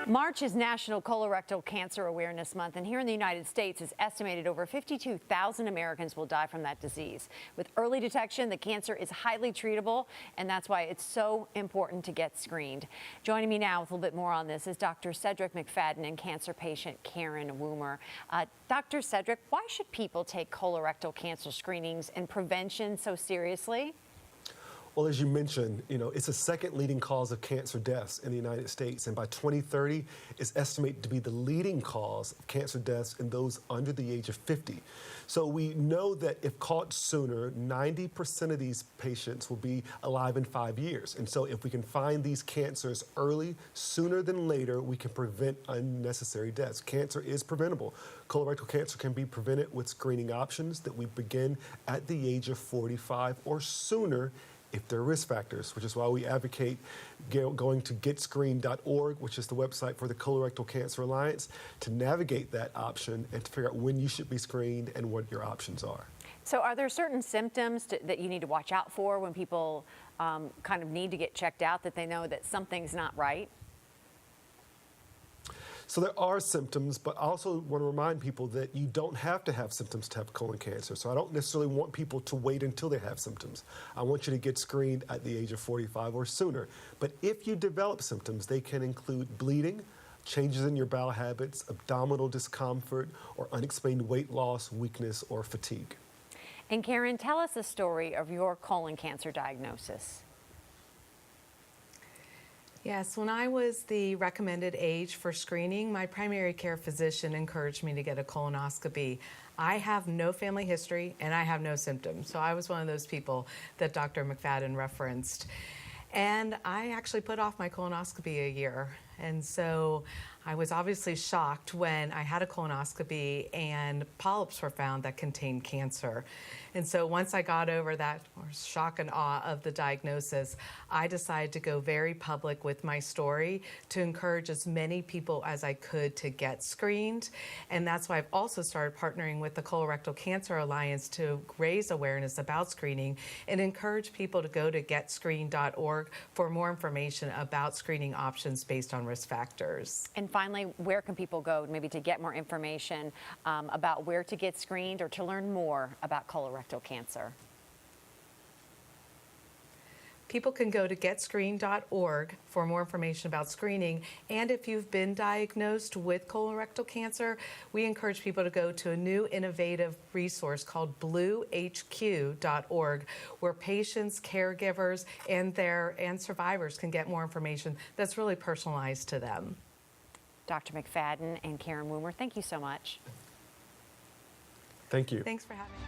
March is National Colorectal Cancer Awareness Month, and here in the United States, it's estimated over 52,000 Americans will die from that disease. With early detection, the cancer is highly treatable, and that's why it's so important to get screened. Joining me now with a little bit more on this is Dr. Cedric McFadden and cancer patient Karen Woomer. Dr. Cedric, why should people take colorectal cancer screenings and prevention so seriously? Well, as you mentioned, it's the second leading cause of cancer deaths in the United States, and by 2030, it's estimated to be the leading cause of cancer deaths in those under the age of 50. So we know that if caught sooner, 90% of these patients will be alive in 5 years. And so if we can find these cancers early, sooner than later, we can prevent unnecessary deaths. Cancer is preventable. Colorectal cancer can be prevented with screening options that we begin at the age of 45 or sooner if there are risk factors, which is why we advocate going to getscreened.org, which is the website for the Colorectal Cancer Alliance, to navigate that option and to figure out when you should be screened and what your options are. So are there certain symptoms that you need to watch out for when people kind of need to get checked out, that they know that something's not right? So there are symptoms, but I also want to remind people that you don't have to have symptoms to have colon cancer. So I don't necessarily want people to wait until they have symptoms. I want you to get screened at the age of 45 or sooner. But if you develop symptoms, they can include bleeding, changes in your bowel habits, abdominal discomfort, or unexplained weight loss, weakness, or fatigue. And Karen, tell us the story of your colon cancer diagnosis. Yes, when I was the recommended age for screening, my primary care physician encouraged me to get a colonoscopy. I have no family history and I have no symptoms, so I was one of those people that Dr. McFadden referenced. And I actually put off my colonoscopy a year. And so I was obviously shocked when I had a colonoscopy and polyps were found that contained cancer. And so once I got over that shock and awe of the diagnosis, I decided to go very public with my story to encourage as many people as I could to get screened. And that's why I've also started partnering with the Colorectal Cancer Alliance to raise awareness about screening and encourage people to go to getscreened.org for more information about screening options based on risk factors. And finally, where can people go maybe to get more information about where to get screened or to learn more about colorectal cancer? People can go to getscreened.org for more information about screening. And if you've been diagnosed with colorectal cancer, we encourage people to go to a new innovative resource called bluehq.org, where patients, caregivers, and survivors can get more information that's really personalized to them. Dr. McFadden and Karen Woomer, thank you so much. Thank you. Thanks for having me.